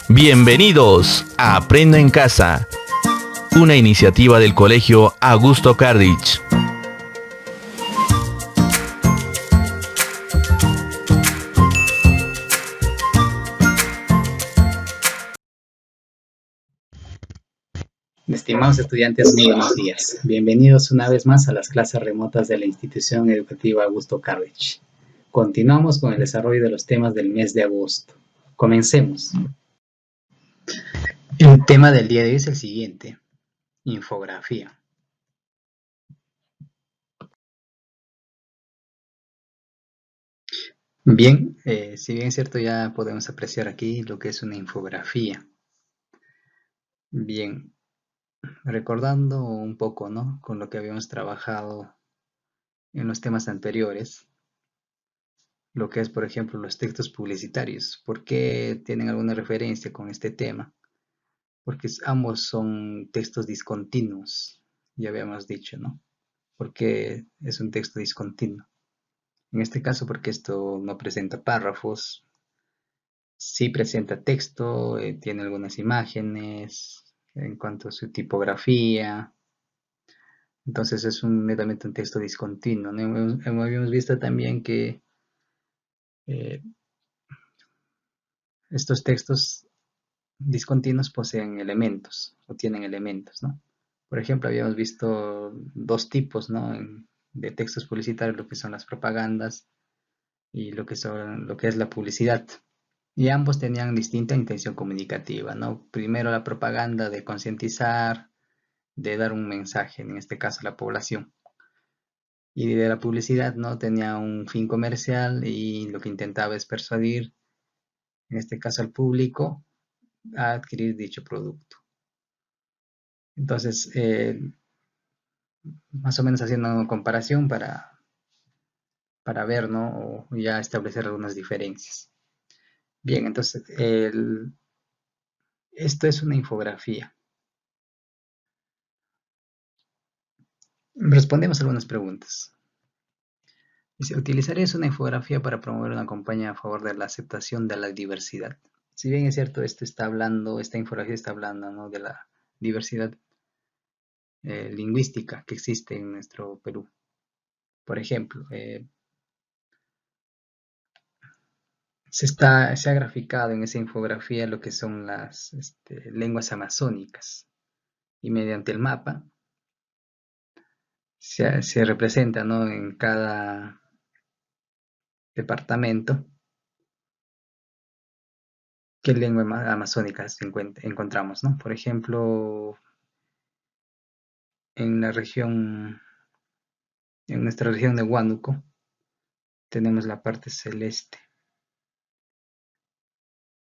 Bienvenidos a Aprendo en Casa, una iniciativa del Colegio Augusto Cardich. Estimados estudiantes, muy buenos días. Bienvenidos una vez más a las clases remotas de la institución educativa Augusto Cardich. Continuamos con el desarrollo de los temas del mes de agosto. Comencemos. El tema del día de hoy es el siguiente: infografía. Bien, si bien es cierto, ya podemos apreciar aquí lo que es una infografía. Bien, recordando un poco, ¿no?, con lo que habíamos trabajado en los temas anteriores, lo que es, por ejemplo, los textos publicitarios. ¿Por qué tienen alguna referencia con este tema? Porque ambos son textos discontinuos, ya habíamos dicho, ¿no? Porque es un texto discontinuo. En este caso, porque esto no presenta párrafos, sí presenta texto, tiene algunas imágenes en cuanto a su tipografía. Entonces es netamente un texto discontinuo, ¿no? Habíamos visto también que estos textos discontinuos poseen elementos o tienen elementos, ¿no? Por ejemplo, habíamos visto dos tipos, ¿no?, de textos publicitarios, lo que son las propagandas y lo que es la publicidad. Y ambos tenían distinta intención comunicativa, ¿no? Primero la propaganda de concientizar, de dar un mensaje, en este caso a la población. Y de la publicidad, ¿no?, tenía un fin comercial y lo que intentaba es persuadir, en este caso al público, a adquirir dicho producto. Entonces, más o menos haciendo una comparación para ver, ¿no?, o ya establecer algunas diferencias. Bien, entonces, esto es una infografía. Respondemos algunas preguntas. Dice: ¿utilizarías una infografía para promover una campaña a favor de la aceptación de la diversidad? Si bien es cierto, esta infografía está hablando, ¿no?, de la diversidad lingüística que existe en nuestro Perú. Por ejemplo, se ha graficado en esa infografía lo que son las lenguas amazónicas, y mediante el mapa se representa, ¿no?, en cada departamento qué lengua amazónica encontramos, ¿no? Por ejemplo, en nuestra región de Huánuco, tenemos la parte celeste.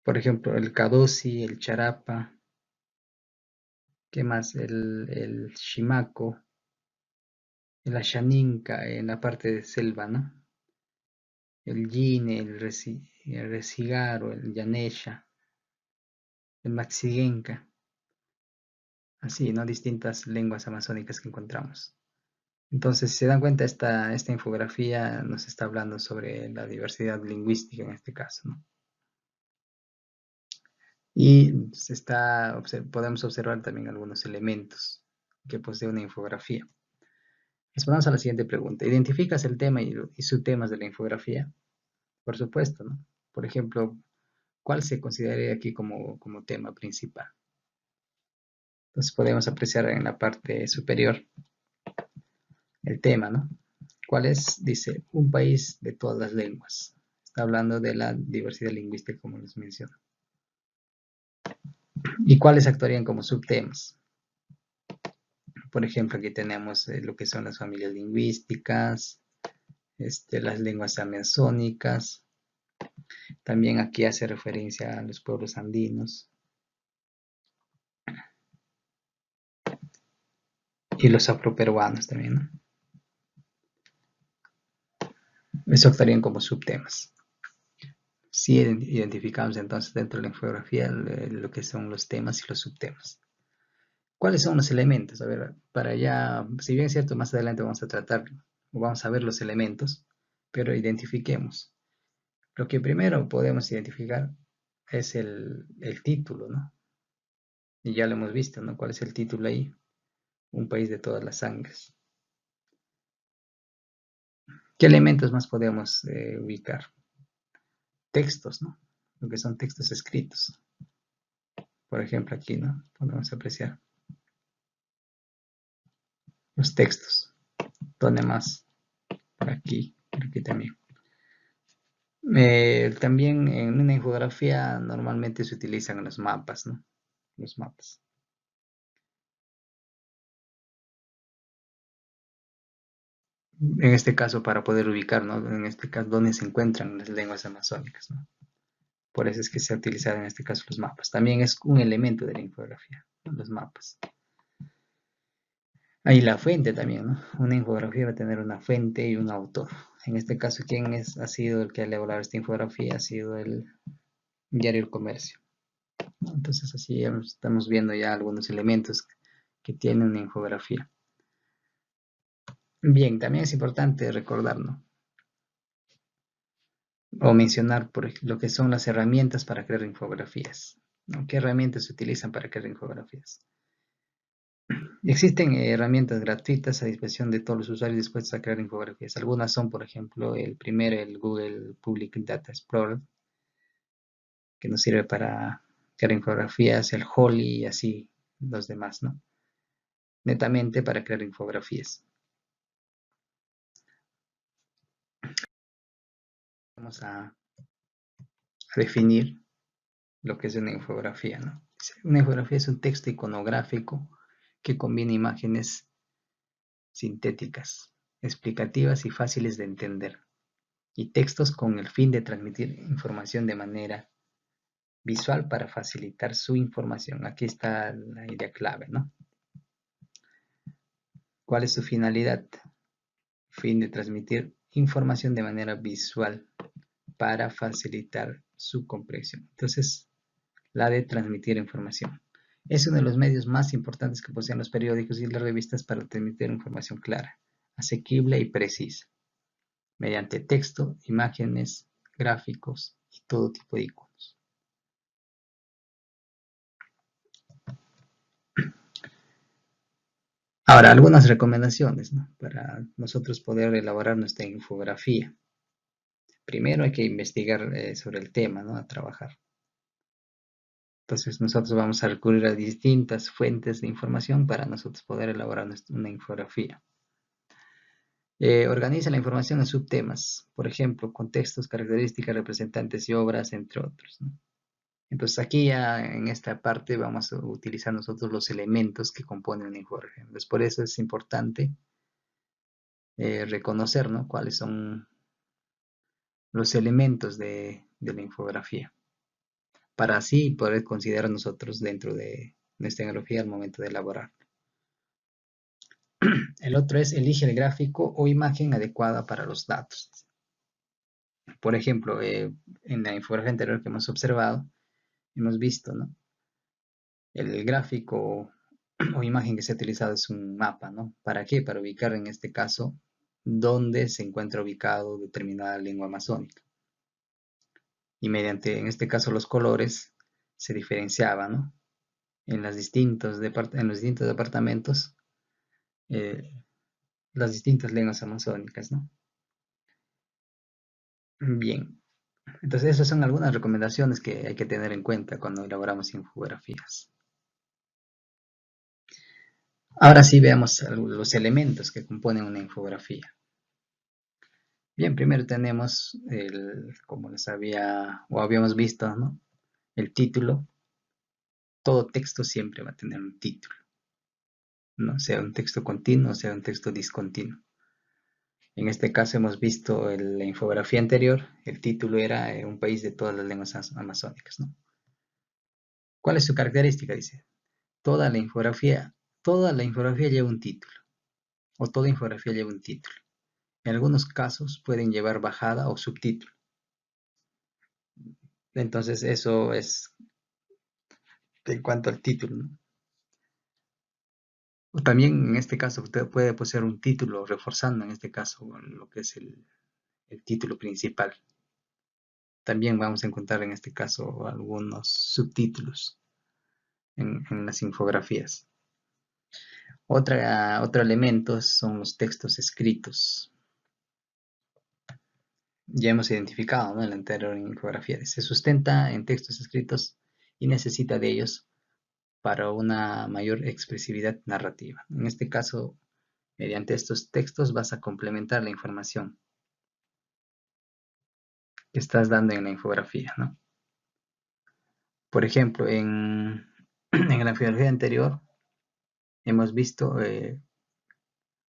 Por ejemplo, el Cadoci, el Charapa, ¿qué más? El Shimaco, el Ashaninka en la parte de selva, ¿no? El Yine, el Resigaro, el Yanesha, el Maxigenka. Así, ¿no? Distintas lenguas amazónicas que encontramos. Entonces, si se dan cuenta, esta infografía nos está hablando sobre la diversidad lingüística en este caso, ¿no? Y podemos observar también algunos elementos que posee una infografía. Respondamos a la siguiente pregunta: ¿identificas el tema y subtemas de la infografía? Por supuesto, ¿no? Por ejemplo, ¿cuál se consideraría aquí como tema principal? Entonces podemos apreciar en la parte superior el tema, ¿no? ¿Cuál es? Dice: un país de todas las lenguas. Está hablando de la diversidad lingüística, como les menciono. ¿Y cuáles actuarían como subtemas? Por ejemplo, aquí tenemos lo que son las familias lingüísticas, las lenguas amazónicas. También aquí hace referencia a los pueblos andinos y los afroperuanos también, ¿no? Eso actuarían como subtemas. Si identificamos entonces dentro de la infografía lo que son los temas y los subtemas. ¿Cuáles son los elementos? A ver, para ya, si bien es cierto, más adelante vamos a tratar o vamos a ver los elementos, pero identifiquemos. Lo que primero podemos identificar es el título, ¿no? Y ya lo hemos visto, ¿no? ¿Cuál es el título ahí? Un país de todas las sangres. ¿Qué elementos más podemos ubicar? Textos, ¿no? Lo que son textos escritos. Por ejemplo, aquí, ¿no? Podemos apreciar los textos. ¿Dónde más? Por aquí también. También en una infografía normalmente se utilizan los mapas, ¿no? Los mapas. En este caso, para poder ubicar, ¿no? En este caso, dónde se encuentran las lenguas amazónicas, ¿no? Por eso es que se ha utilizado en este caso los mapas. También es un elemento de la infografía, ¿no? Los mapas. Ahí la fuente también, ¿no? Una infografía va a tener una fuente y un autor. En este caso, ¿quién ha sido el que ha elaborado esta infografía? Ha sido el diario El Comercio, ¿no? Entonces así estamos viendo ya algunos elementos que tiene una infografía. Bien, también es importante recordar, ¿no? O mencionar por lo que son las herramientas para crear infografías, ¿no? ¿Qué herramientas se utilizan para crear infografías? Existen herramientas gratuitas a disposición de todos los usuarios dispuestos a crear infografías. Algunas son, por ejemplo, el primero, el Google Public Data Explorer, que nos sirve para crear infografías, el Holly y así los demás, ¿no? Netamente para crear infografías. Vamos a definir lo que es una infografía, ¿no? Una infografía es un texto iconográfico que combina imágenes sintéticas, explicativas y fáciles de entender, y textos con el fin de transmitir información de manera visual para facilitar su información. Aquí está la idea clave, ¿no? ¿Cuál es su finalidad? Fin de transmitir información de manera visual para facilitar su comprensión. Entonces, la de transmitir información. Es uno de los medios más importantes que poseen los periódicos y las revistas para transmitir información clara, asequible y precisa, mediante texto, imágenes, gráficos y todo tipo de iconos. Ahora, algunas recomendaciones, ¿no? Para nosotros poder elaborar nuestra infografía. Primero hay que investigar sobre el tema, ¿no? A trabajar. Entonces nosotros vamos a recurrir a distintas fuentes de información para nosotros poder elaborar una infografía. Organiza la información en subtemas, por ejemplo, contextos, características, representantes y obras, entre otros, ¿no? Entonces aquí ya en esta parte vamos a utilizar nosotros los elementos que componen una infografía. Entonces por eso es importante reconocer, ¿no? Cuáles son los elementos de la infografía, para así poder considerar nosotros dentro de nuestra infografía al momento de elaborar. El otro es elige el gráfico o imagen adecuada para los datos. Por ejemplo, en la infografía anterior que hemos observado, hemos visto, ¿no? El gráfico o imagen que se ha utilizado es un mapa, ¿no? ¿Para qué? Para ubicar en este caso dónde se encuentra ubicado determinada lengua amazónica. Y mediante, en este caso, los colores se diferenciaban, ¿no? En los distintos departamentos, las distintas lenguas amazónicas, ¿no? Bien, entonces esas son algunas recomendaciones que hay que tener en cuenta cuando elaboramos infografías. Ahora sí veamos los elementos que componen una infografía. Bien, primero tenemos como les habíamos visto, ¿no? El título. Todo texto siempre va a tener un título, ¿no? Sea un texto continuo, sea un texto discontinuo. En este caso hemos visto en la infografía anterior, el título era Un país de todas las lenguas amazónicas, ¿no? ¿Cuál es su característica? Dice, toda la infografía lleva un título, o toda infografía lleva un título. En algunos casos pueden llevar bajada o subtítulo. Entonces eso es en cuanto al título, ¿no? O también en este caso usted puede poseer un título reforzando en este caso lo que es el título principal. También vamos a encontrar en este caso algunos subtítulos en las infografías. Otro elemento son los textos escritos. Ya hemos identificado, ¿no?, en la anterior infografía. Se sustenta en textos escritos y necesita de ellos para una mayor expresividad narrativa. En este caso, mediante estos textos vas a complementar la información que estás dando en la infografía, ¿no? Por ejemplo, en la infografía anterior hemos visto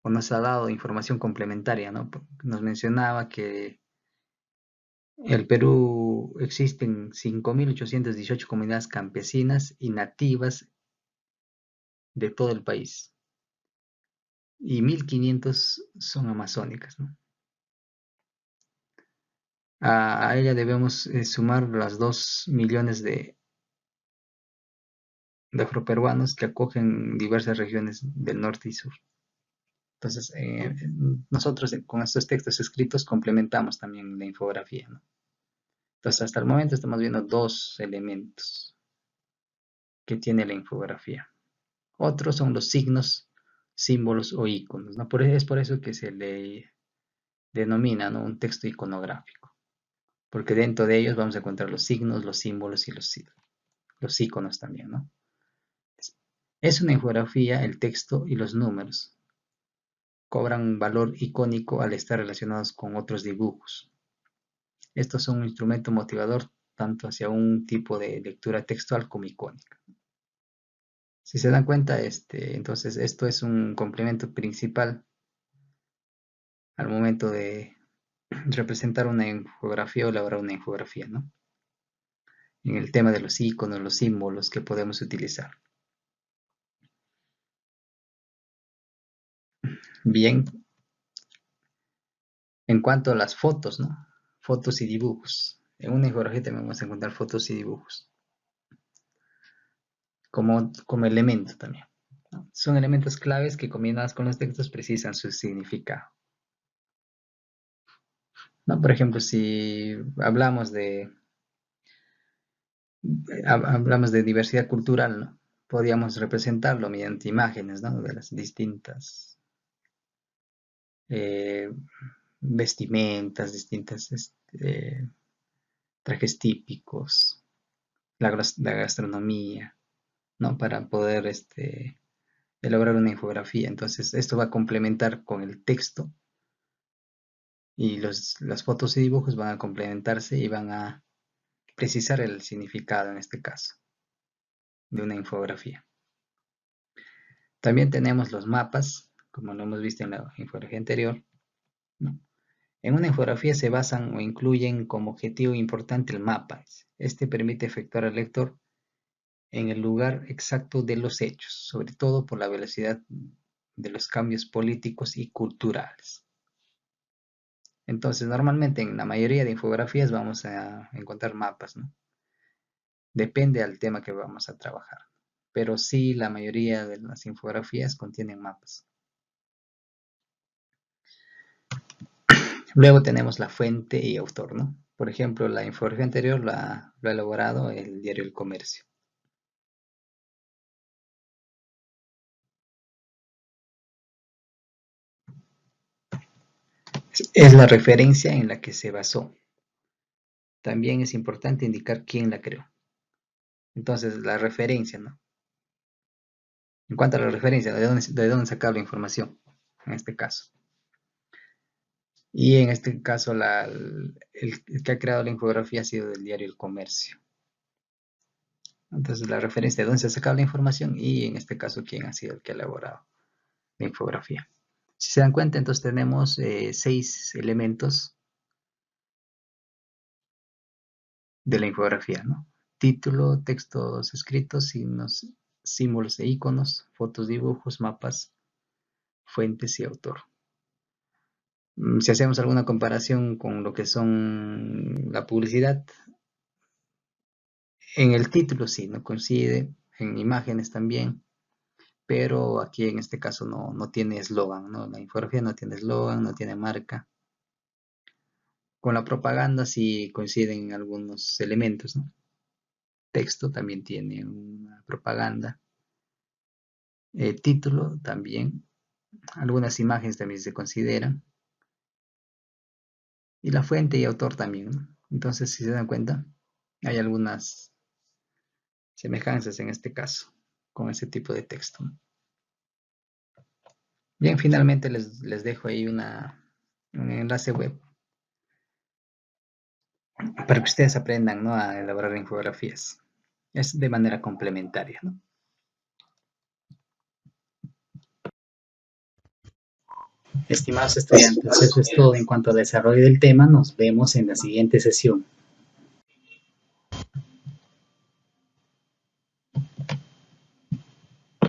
o nos ha dado información complementaria, ¿no? Nos mencionaba que en el Perú existen 5.818 comunidades campesinas y nativas de todo el país y 1.500 son amazónicas, ¿no? A ella debemos sumar las 2 millones de afroperuanos que acogen diversas regiones del norte y sur. Entonces, nosotros con estos textos escritos complementamos también la infografía, ¿no? Entonces, hasta el momento estamos viendo dos elementos que tiene la infografía. Otros son los signos, símbolos o iconos, ¿no? Es por eso que se le denomina, ¿no?, un texto iconográfico, porque dentro de ellos vamos a encontrar los signos, los símbolos y los iconos también, ¿no? Es una infografía, el texto y los números cobran un valor icónico al estar relacionados con otros dibujos. Estos son un instrumento motivador tanto hacia un tipo de lectura textual como icónica. Si se dan cuenta, entonces esto es un complemento principal al momento de representar una infografía o elaborar una infografía, ¿no? En el tema de los iconos, los símbolos que podemos utilizar. Bien, en cuanto a las fotos, ¿no? Fotos y dibujos. En una infografía también vamos a encontrar fotos y dibujos como elemento también, ¿no? Son elementos claves que combinados con los textos precisan su significado, ¿no? Por ejemplo, si hablamos de diversidad cultural, ¿no?, podríamos representarlo mediante imágenes, ¿no?, de las distintas vestimentas, distintas trajes típicos, la gastronomía, ¿no?, para poder elaborar una infografía. Entonces, esto va a complementar con el texto y las fotos y dibujos van a complementarse y van a precisar el significado, en este caso, de una infografía. También tenemos los mapas, como lo hemos visto en la infografía anterior, ¿no? En una infografía se basan o incluyen como objetivo importante el mapa. Este permite efectuar al lector en el lugar exacto de los hechos, sobre todo por la velocidad de los cambios políticos y culturales. Entonces, normalmente en la mayoría de infografías vamos a encontrar mapas, ¿no? Depende del tema que vamos a trabajar, pero sí, la mayoría de las infografías contienen mapas. Luego tenemos la fuente y autor, ¿no? Por ejemplo, la infografía anterior lo ha elaborado el diario El Comercio. Es la referencia en la que se basó. También es importante indicar quién la creó. Entonces, la referencia, ¿no? En cuanto a la referencia, ¿de dónde sacar la información? En este caso. Y en este caso, el que ha creado la infografía ha sido del diario El Comercio. Entonces, la referencia de dónde se ha sacado la información y en este caso, quién ha sido el que ha elaborado la infografía. Si se dan cuenta, entonces tenemos 6 elementos de la infografía, ¿no? Título, textos escritos, signos, símbolos e iconos, fotos, dibujos, mapas, fuentes y autor. Si hacemos alguna comparación con lo que son la publicidad, en el título sí, no coincide, en imágenes también, pero aquí en este caso no tiene eslogan, ¿no? La infografía no tiene eslogan, no tiene marca. Con la propaganda sí coinciden en algunos elementos, ¿no? Texto también tiene una propaganda. Título también. Algunas imágenes también se consideran. Y la fuente y autor también, ¿no? Entonces, si se dan cuenta, hay algunas semejanzas en este caso con ese tipo de texto, ¿no? Bien, finalmente les dejo ahí un enlace web para que ustedes aprendan, ¿no?, a elaborar infografías. Es de manera complementaria, ¿no? Estimados estudiantes, eso es todo en cuanto al desarrollo del tema. Nos vemos en la siguiente sesión.